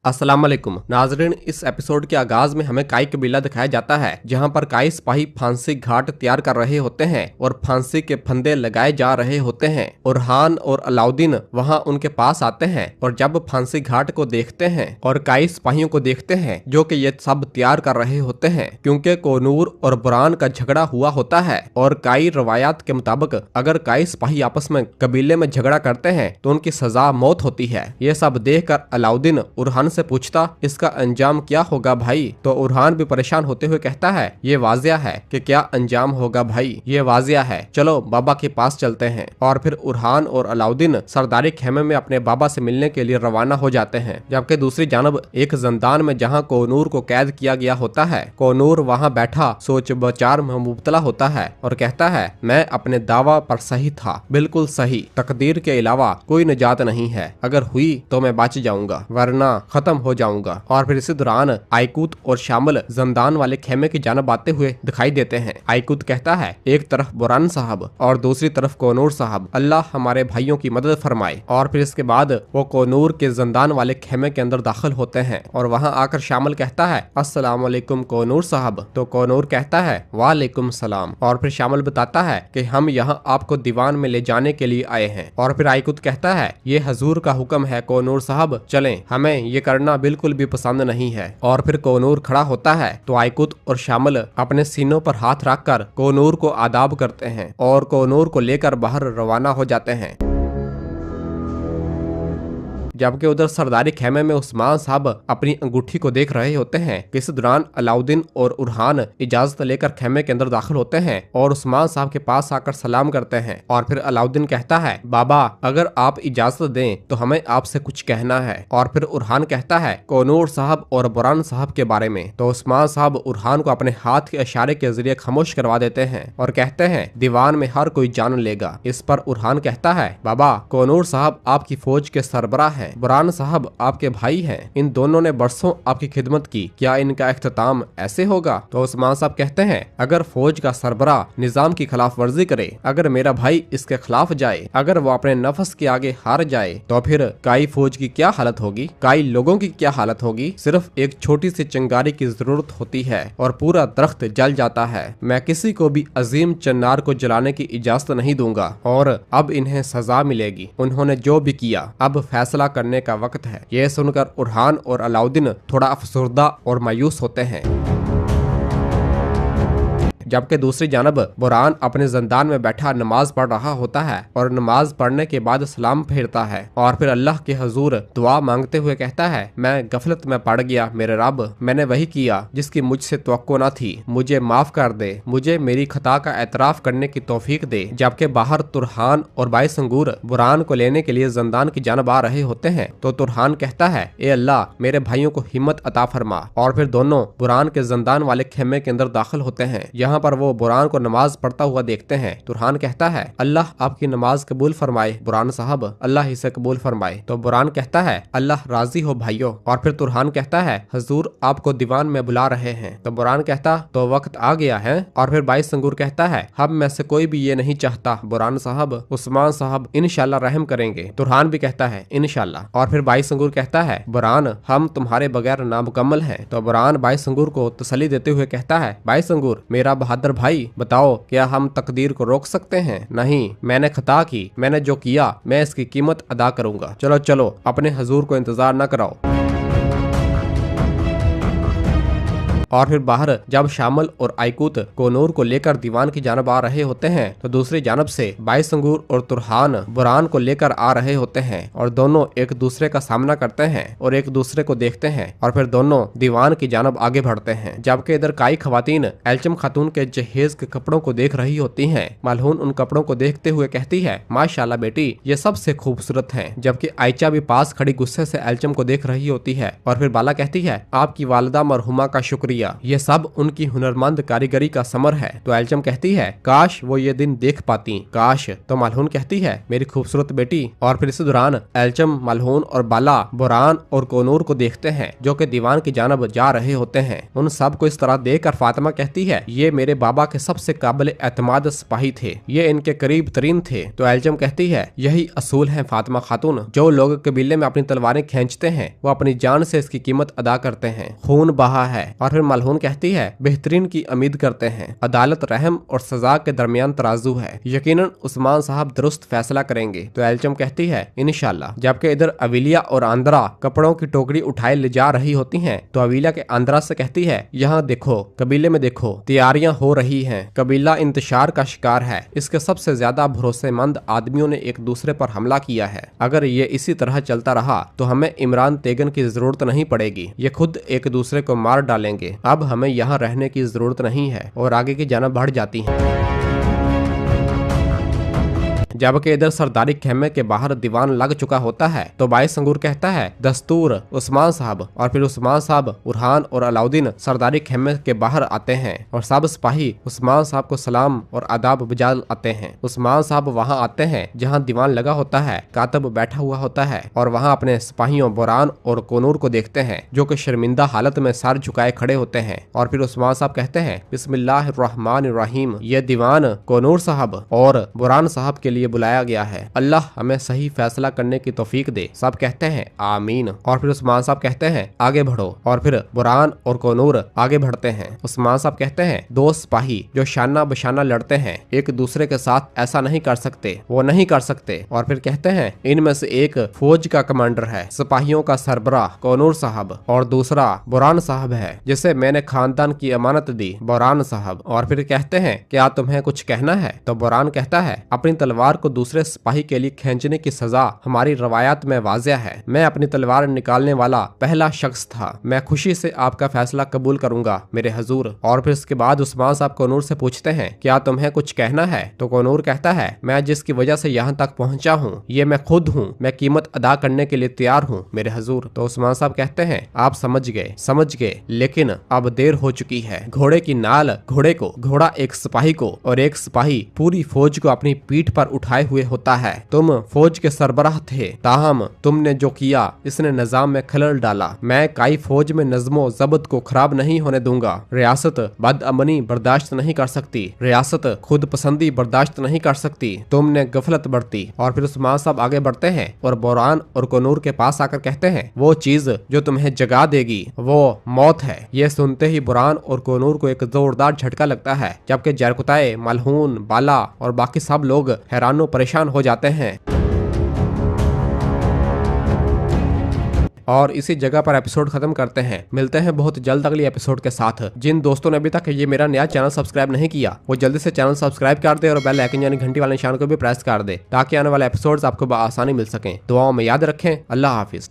अस्सलाम वालेकुम नाजरीन, इस एपिसोड के आगाज में हमें काई कबीला दिखाया जाता है जहां पर काई सिपाही फांसी घाट तैयार कर रहे होते हैं और फांसी के फंदे लगाए जा रहे होते हैं। उरहान और अलाउद्दीन वहां उनके पास आते हैं और जब फांसी घाट को देखते हैं और काई सिपाहियों को देखते हैं जो कि ये सब तैयार कर रहे होते हैं, क्योंकि कोनूर और बुरान का झगड़ा हुआ होता है और काई रवायात के मुताबिक अगर काई सिपाही आपस में कबीले में झगड़ा करते हैं तो उनकी सजा मौत होती है। ये सब देखकर अलाउद्दीन उरहान से पूछता, इसका अंजाम क्या होगा भाई? तो उरहान भी परेशान होते हुए कहता है, ये वाजिया है कि क्या अंजाम होगा भाई, ये वाजिया है, चलो बाबा के पास चलते हैं। और फिर उरहान और अलाउद्दीन सरदारी खेमे में अपने बाबा से मिलने के लिए रवाना हो जाते हैं। जबकि दूसरी जानब एक जिंदान में जहाँ कोनूर को कैद किया गया होता है, कोनूर वहाँ बैठा सोच विचार में मुब्तला होता है और कहता है, मैं अपने दावा पर सही था, बिल्कुल सही, तकदीर के अलावा कोई निजात नहीं है, अगर हुई तो मैं बच जाऊंगा वरना खत्म हो जाऊंगा। और फिर इसी दौरान आइकूत और शामिल जंदान वाले खेमे की जानब आते हुए दिखाई देते हैं। आइकूत कहता है, एक तरफ बुरान साहब और दूसरी तरफ कोनूर साहब, अल्लाह हमारे भाइयों की मदद फरमाए। और फिर इसके बाद वो कोनूर के जंदान वाले खेमे के अंदर दाखिल होते हैं और वहाँ आकर शामिल कहता है, अस्सलाम वालेकुम कोनूर साहब। तो कोनूर कहता है, वालेकुम सलाम। और फिर शामिल बताता है कि हम यहाँ आपको दीवान में ले जाने के लिए आए हैं। और फिर आइकूत कहता है, ये हजूर का हुक्म है कोनूर साहब, चलें, हमें ये करना बिल्कुल भी पसंद नहीं है। और फिर कोनूर खड़ा होता है तो आइकूत और शामिल अपने सीनों पर हाथ रखकर कोनूर को आदाब करते हैं और कोनूर को लेकर बाहर रवाना हो जाते हैं। जबकि उधर सरदारी खेमे में उस्मान साहब अपनी अंगूठी को देख रहे होते हैं। इस दौरान अलाउद्दीन और उरहान इजाजत लेकर खेमे के अंदर दाखिल होते हैं और उस्मान साहब के पास आकर सलाम करते हैं। और फिर अलाउद्दीन कहता है, बाबा अगर आप इजाजत दें तो हमें आपसे कुछ कहना है। और फिर उरहान कहता है, कोनूर साहब और बुरान साहब के बारे में। तो उस्मान साहब उरहान को अपने हाथ के इशारे के जरिए खामोश करवा देते हैं और कहते हैं, दीवान में हर कोई जान लेगा। इस पर उरहान कहता है, बाबा कोनूर साहब आपकी फौज के सरबराह हैं, बुरान साहब आपके भाई हैं, इन दोनों ने बरसों आपकी खिदमत की, क्या इनका इख्तिताम ऐसे होगा? तो उस्मान साहब कहते हैं, अगर फौज का सरबराह निजाम की खिलाफ वर्जी करे, अगर मेरा भाई इसके खिलाफ जाए, अगर वो अपने नफ्स के आगे हार जाए तो फिर काई फौज की क्या हालत होगी, काई लोगों की क्या हालत होगी? सिर्फ एक छोटी सी चिंगारी की जरूरत होती है और पूरा दरख्त जल जाता है। मैं किसी को भी अजीम चिन्नार को जलाने की इजाजत नहीं दूंगा और अब इन्हें सजा मिलेगी। उन्होंने जो भी किया, अब फैसला करने का वक्त है। यह सुनकर उरहान और अलाउद्दीन थोड़ा अफसुर्दा और मायूस होते हैं। जबकि दूसरी जानब बुरान अपने जिंदान में बैठा नमाज पढ़ रहा होता है और नमाज पढ़ने के बाद सलाम फेरता है और फिर अल्लाह के हजूर दुआ मांगते हुए कहता है, मैं गफलत में पड़ गया मेरे रब, मैंने वही किया जिसकी मुझसे तवक्को न थी, मुझे माफ कर दे, मुझे मेरी खता का एतराफ करने की तौफीक दे। जबकि बाहर तुरहान और बाई संगूर बुरान को लेने के लिए जिंदान की जानब आ रहे होते हैं तो तुरहान कहता है, ए अल्लाह मेरे भाइयों को हिम्मत अता फरमा। और फिर दोनों बुरान के जिंदान वाले खेमे के अंदर दाखिल होते हैं। यहाँ पर वो बुरान को नमाज पढ़ता हुआ देखते हैं। तुरहान कहता है, अल्लाह आपकी नमाज कबूल फरमाए बुरान साहब, अल्लाह इसे कबूल फरमाए। तो बुरान कहता है, अल्लाह राजी हो भाइयों। और फिर तुरहान कहता है, हुजूर आपको दीवान में बुला रहे हैं। तो बुरान कहता, तो वक्त आ गया है। और फिर बाई संगूर कहता है, हम में से कोई भी ये नहीं चाहता बुरान साहब, उस्मान साहब इंशाल्लाह रहम करेंगे। तुरहान भी कहता है, इंशाल्लाह। और फिर बाई संगूर कहता है, बुरान हम तुम्हारे बगैर नामुकम्मल हैं। तो बुरान बाई संगूर को तसल्ली देते हुए कहता है, बाई संगूर मेरा बहादुर भाई, बताओ क्या हम तकदीर को रोक सकते हैं? नहीं, मैंने खता की, मैंने जो किया मैं इसकी कीमत अदा करूंगा। चलो चलो अपने हजूर को इंतजार न कराओ। और फिर बाहर जब शामिल और आइकूत कोनूर को लेकर दीवान की जानब आ रहे होते हैं तो दूसरी जानब से बाई संगूर और तुरहान बुरान को लेकर आ रहे होते हैं और दोनों एक दूसरे का सामना करते हैं और एक दूसरे को देखते हैं और फिर दोनों दीवान की जानब आगे बढ़ते हैं। जबकि इधर काई खवातीन एल्चम खातून के जहेज के कपड़ों को देख रही होती हैं। मलहून उन कपड़ों को देखते हुए कहती है, माशाल्लाह बेटी ये सबसे खूबसूरत हैं। जबकि आयचा भी पास खड़ी गुस्से से एल्चम को देख रही होती है। और फिर बाला कहती है, आपकी वालिदा मरहुमा का शुक्रिया, लिया। ये सब उनकी हुनरमंद कारीगरी का समर है। तो एल्चम कहती है काश वो ये दिन देख पाती, काश। तो मालहून कहती है मेरी खूबसूरत बेटी। और फिर इस दौरान एल्चम, मालहून और बाला बुरहान और कोनूर को देखते हैं जो कि दीवान की जानब जा रहे होते हैं। उन सब को इस तरह देखकर फातिमा कहती है ये मेरे बाबा के सबसे काबिल एतमाद सिपाही थे, ये इनके करीब तरीन थे। तो एल्चम कहती है यही असूल है फातिमा खातून, जो लोग कबीले में अपनी तलवारें खींचते हैं वो अपनी जान से इसकी कीमत अदा करते हैं, खून बहा है। और फिर मालहून कहती है बेहतरीन की उम्मीद करते हैं, अदालत रहम और सजा के दरमियान तराजू है, यकीनन उस्मान साहब दुरुस्त फैसला करेंगे। तो एल्चम कहती है इंशाल्लाह। जबकि इधर अविलिया और आंद्रा कपड़ों की टोकरी उठाए ले जा रही होती हैं, तो अविलिया के आंद्रा से कहती है यहाँ देखो, कबीले में देखो, तैयारियां हो रही हैं, कबीला इंतशार का शिकार है, इसके सबसे ज्यादा भरोसेमंद आदमियों ने एक दूसरे पर हमला किया है। अगर ये इसी तरह चलता रहा तो हमें इमरान तेगन की जरूरत नहीं पड़ेगी, ये खुद एक दूसरे को मार डालेंगे। अब हमें यहाँ रहने की जरूरत नहीं है और आगे की जानब बढ़ जाती है। जबकि इधर सरदारी खेमे के बाहर दीवान लग चुका होता है, तो बाई संगूर कहता है दस्तूर उस्मान साहब। और फिर उस्मान साहब, बुरहान और अलाउद्दीन सरदारी खेमे के बाहर आते हैं और सब सिपाही उस्मान साहब को सलाम और आदाब बजा आते हैं। उस्मान साहब वहां आते हैं जहां दीवान लगा होता है, कातब बैठा हुआ होता है और वहां अपने सिपाहियों बुरहान और कोनूर को देखते हैं जो कि शर्मिंदा हालत में सर झुकाए खड़े होते हैं। और फिर उस्मान साहब कहते हैं बिस्मिल्लाहिर्रहमानिर्रहीम, ये दीवान कोनूर साहब और बुरहान साहब के लिए बुलाया गया है, अल्लाह हमें सही फैसला करने की तौफीक दे। सब कहते हैं आमीन। और फिर उस्मान साहब कहते हैं आगे बढ़ो। और फिर बुरहान और कोनूर आगे बढ़ते हैं। उस्मान साहब कहते हैं दो सिपाही जो शाना बशाना लड़ते हैं एक दूसरे के साथ ऐसा नहीं कर सकते, वो नहीं कर सकते। और फिर कहते हैं इनमें से एक फौज का कमांडर है, सिपाहियों का सरबराह कोनूर साहब, और दूसरा बुरहान साहब है जिसे मैंने खानदान की अमानत दी, बुरहान साहब। और फिर कहते हैं क्या तुम्हें कुछ कहना है? तो बुरहान कहता है अपनी तलवार को दूसरे सिपाही के लिए खींचने की सजा हमारी रवायत में वाज़ेह है, मैं अपनी तलवार निकालने वाला पहला शख्स था, मैं खुशी से आपका फैसला कबूल करूंगा मेरे हजूर। और फिर इसके बाद उस्मान साहब कोनूर से पूछते हैं क्या तुम्हें कुछ कहना है? तो कोनूर कहता है मैं जिसकी वजह से यहाँ तक पहुँचा हूँ ये मैं खुद हूँ, मैं कीमत अदा करने के लिए तैयार हूँ मेरे हजूर। तो उस्मान साहब कहते हैं आप समझ गए, लेकिन अब देर हो चुकी है। घोड़े की नाल घोड़े को, घोड़ा एक सिपाही को और एक सिपाही पूरी फौज को अपनी पीठ पर उठाए हुए होता है। तुम फौज के सरबराह थे, ताहम तुमने जो किया इसने निजाम में खलल डाला। मैं काई फौज में नज़्मो ज़ब्त को खराब नहीं होने दूंगा। रियासत बदअमनी बर्दाश्त नहीं कर सकती, रियासत खुद पसंदी बर्दाश्त नहीं कर सकती, तुमने गफलत बरती। और फिर उस्मान साहब आगे बढ़ते हैं और बुरहान और कोनूर के पास आकर कहते हैं वो चीज जो तुम्हें जगा देगी वो मौत है। ये सुनते ही बुरहान और कोनूर को एक जोरदार झटका लगता है, जबकि जरकुताए, मालहून, बाला और बाकी सब लोग हैरानो परेशान हो जाते हैं। और इसी जगह पर एपिसोड खत्म करते हैं। मिलते हैं बहुत जल्द अगली एपिसोड के साथ। जिन दोस्तों ने अभी तक ये मेरा नया चैनल सब्सक्राइब नहीं किया वो जल्दी से चैनल सब्सक्राइब कर दे और बेल आइकन यानी घंटी वाले निशान को भी प्रेस कर दे ताकि आने वाले एपिसोड्स आपको आसानी मिल सकें। दुआओं में याद रखें। अल्लाह हाफिज।